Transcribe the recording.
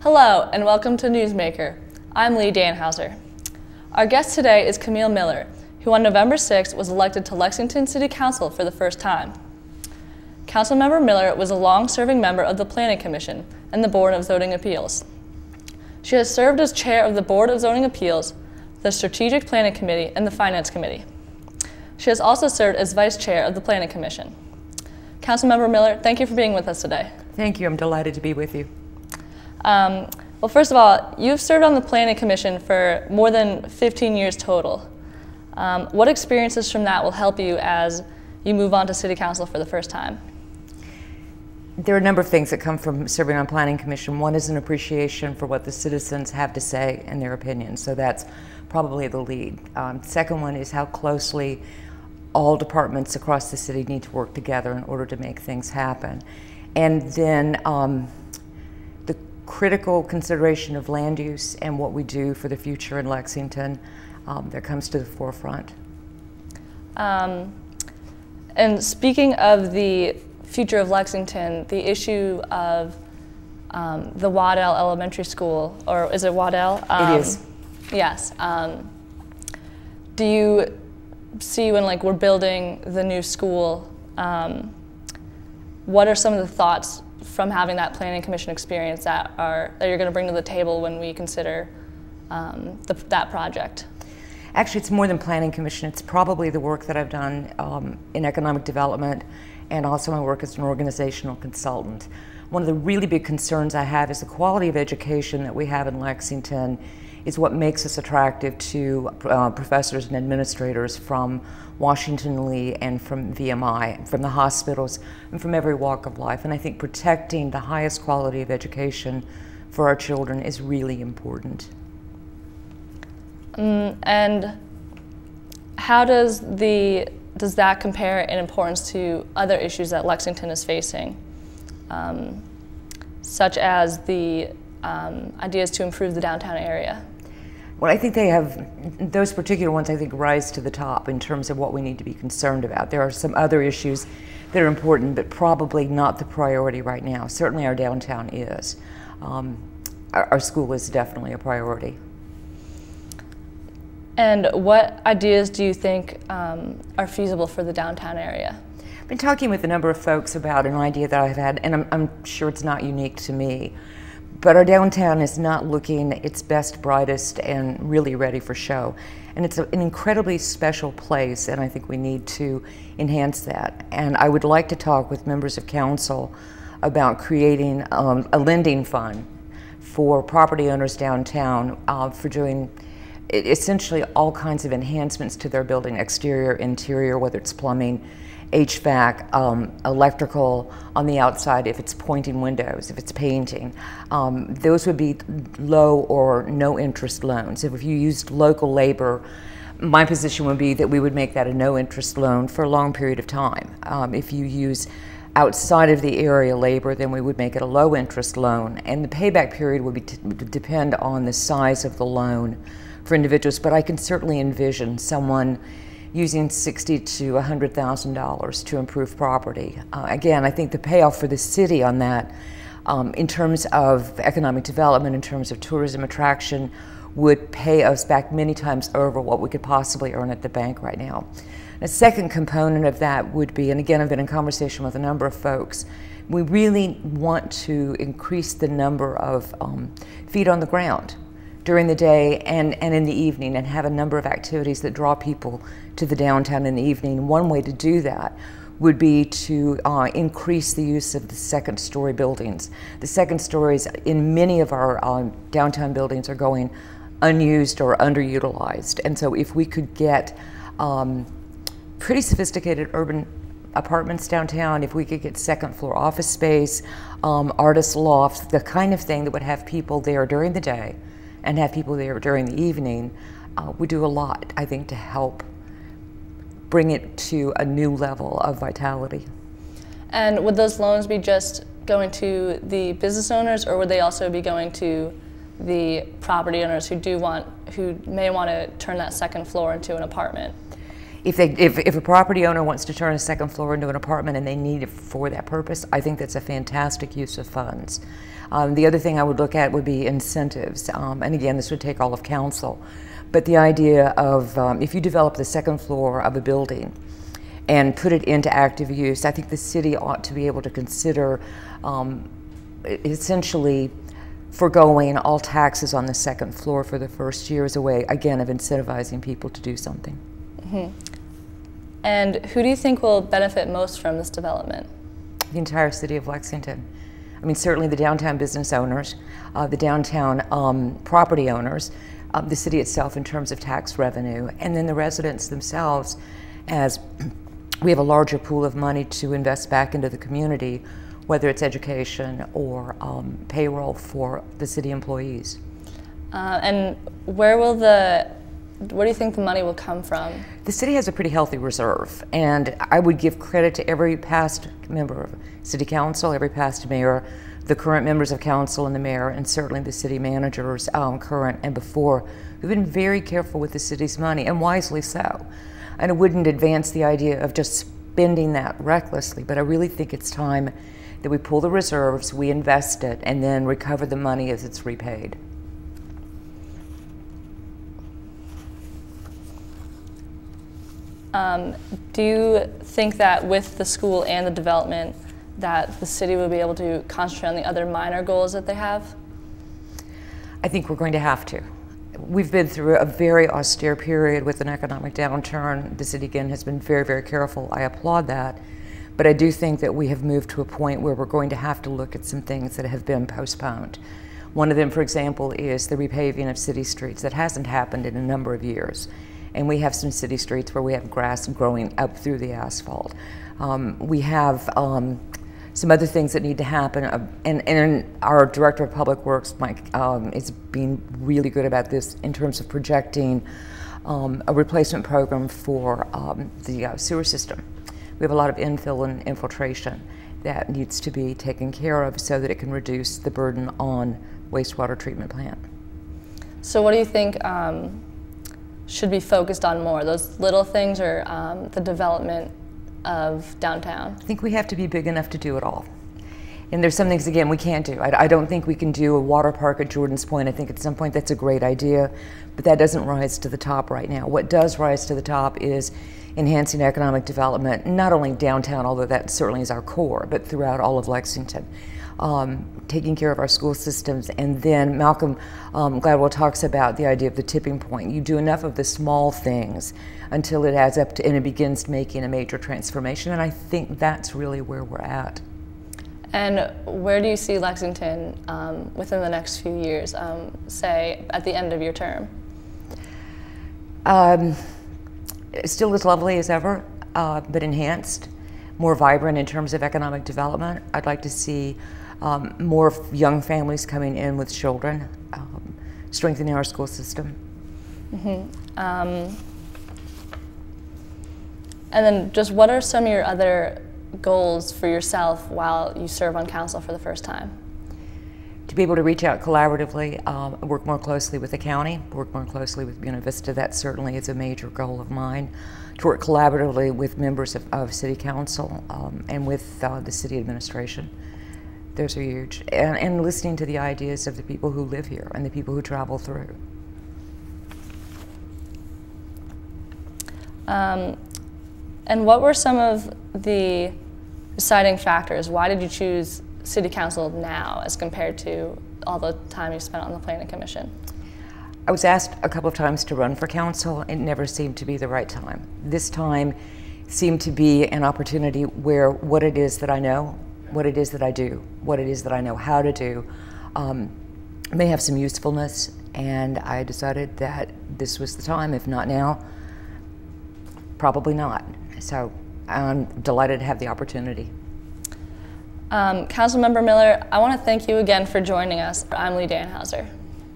Hello and welcome to Newsmaker. I'm Leigh Dannhauser. Our guest today is Camille Miller, who on November 6th was elected to Lexington City Council for the first time. Councilmember Miller was a long-serving member of the Planning Commission and the Board of Zoning Appeals. She has served as chair of the Board of Zoning Appeals, the Strategic Planning Committee, and the Finance Committee. She has also served as vice chair of the Planning Commission. Councilmember Miller, thank you for being with us today. Thank you. I'm delighted to be with you. Well, first of all, you've served on the Planning Commission for more than 15 years total. What experiences from that will help you as you move on to City Council for the first time? There are a number of things that come from serving on Planning Commission. One is an appreciation for what the citizens have to say and their opinions, so that's probably the lead. Second one is how closely all departments across the city need to work together in order to make things happen. And then the critical consideration of land use and what we do for the future in Lexington that comes to the forefront. And speaking of the future of Lexington, the issue of the Waddell Elementary School, or is it Waddell? It is. Yes. Do you see when we're building the new school, what are some of the thoughts from having that Planning Commission experience that you're going to bring to the table when we consider that project? Actually, it's more than Planning Commission. It's probably the work that I've done in economic development and also my work as an organizational consultant. One of the really big concerns I have is the quality of education that we have in Lexington is what makes us attractive to professors and administrators from Washington Lee and from VMI, from the hospitals, and from every walk of life. And I think protecting the highest quality of education for our children is really important. And how does that compare in importance to other issues that Lexington is facing, such as the ideas to improve the downtown area? Well, I think those particular ones I think rise to the top in terms of what we need to be concerned about. There are some other issues that are important, but probably not the priority right now. Certainly our downtown is. Our school is definitely a priority. And what ideas do you think are feasible for the downtown area? I've been talking with a number of folks about an idea that I've had, and I'm sure it's not unique to me, but our downtown is not looking its best, brightest, and really ready for show. And it's an incredibly special place, and I think we need to enhance that. And I would like to talk with members of council about creating a lending fund for property owners downtown for doing essentially all kinds of enhancements to their building, exterior, interior, whether it's plumbing, HVAC, electrical on the outside, if it's pointing windows, if it's painting. Those would be low or no interest loans. If you used local labor, my position would be that we would make that a no interest loan for a long period of time. If you use outside of the area labor, then we would make it a low interest loan, and the payback period would depend on the size of the loan for individuals, but I can certainly envision someone using $60,000 to $100,000 to improve property. Again, I think the payoff for the city on that, in terms of economic development, in terms of tourism attraction, would pay us back many times over what we could possibly earn at the bank right now. A second component of that would be, and again, I've been in conversation with a number of folks, we really want to increase the number of feet on the ground during the day and in the evening, and have a number of activities that draw people to the downtown in the evening. One way to do that would be to increase the use of the second-story buildings. The second stories in many of our downtown buildings are going unused or underutilized, and so if we could get pretty sophisticated urban apartments downtown, if we could get second-floor office space, artist lofts, the kind of thing that would have people there during the day and have people there during the evening, we do a lot, I think, to help bring it to a new level of vitality. And would those loans be just going to the business owners, or would they also be going to the property owners who may want to turn that second floor into an apartment? If a property owner wants to turn a second floor into an apartment and they need it for that purpose, I think that's a fantastic use of funds. The other thing I would look at would be incentives, and again, this would take all of council. But the idea of if you develop the second floor of a building and put it into active use, I think the city ought to be able to consider essentially foregoing all taxes on the second floor for the first year as a way, again, of incentivizing people to do something. Mm-hmm. And who do you think will benefit most from this development? The entire city of Lexington. I mean, certainly the downtown business owners, the downtown property owners, the city itself in terms of tax revenue, and then the residents themselves, as we have a larger pool of money to invest back into the community, whether it's education or payroll for the city employees. And where do you think the money will come from? The city has a pretty healthy reserve, and I would give credit to every past member of city council, every past mayor, the current members of council and the mayor, and certainly the city managers, current and before, who've been very careful with the city's money, and wisely so. And I wouldn't advance the idea of just spending that recklessly, but I really think it's time that we pull the reserves, we invest it, and then recover the money as it's repaid. Do you think that with the school and the development that the city will be able to concentrate on the other minor goals that they have? I think we're going to have to. We've been through a very austere period with an economic downturn. The city, again, has been very, very careful. I applaud that. But I do think that we have moved to a point where we're going to have to look at some things that have been postponed. One of them, for example, is the repaving of city streets. That hasn't happened in a number of years. And we have some city streets where we have grass growing up through the asphalt. We have some other things that need to happen, and our Director of Public Works, Mike, is being really good about this in terms of projecting a replacement program for the sewer system. We have a lot of infill and infiltration that needs to be taken care of so that it can reduce the burden on wastewater treatment plant. So what do you think should be focused on more, those little things or the development of downtown? I think we have to be big enough to do it all. And there's some things, again, we can't do. I don't think we can do a water park at Jordan's Point. I think at some point that's a great idea, but that doesn't rise to the top right now. What does rise to the top is enhancing economic development, not only downtown, although that certainly is our core, but throughout all of Lexington. Taking care of our school systems, and then Malcolm Gladwell talks about the idea of the tipping point. You do enough of the small things until it adds up to, and it begins making a major transformation, and I think that's really where we're at. And where do you see Lexington within the next few years, say at the end of your term? Still as lovely as ever, but enhanced, more vibrant in terms of economic development. I'd like to see more young families coming in with children, strengthening our school system. Mm-hmm. And then just what are some of your other goals for yourself while you serve on council for the first time? To be able to reach out collaboratively, work more closely with the county, work more closely with Buena Vista. That certainly is a major goal of mine. To work collaboratively with members of City Council and with the city administration. Those are huge. And listening to the ideas of the people who live here and the people who travel through. And what were some of the deciding factors? Why did you choose City Council now as compared to all the time you spent on the Planning Commission? I was asked a couple of times to run for council. It never seemed to be the right time. This time seemed to be an opportunity where what it is that I know, what it is that I do, what it is that I know how to do, may have some usefulness, and I decided that this was the time. If not now, probably not. So I'm delighted to have the opportunity. Councilmember Miller, I want to thank you again for joining us. I'm Leigh Dannhauser.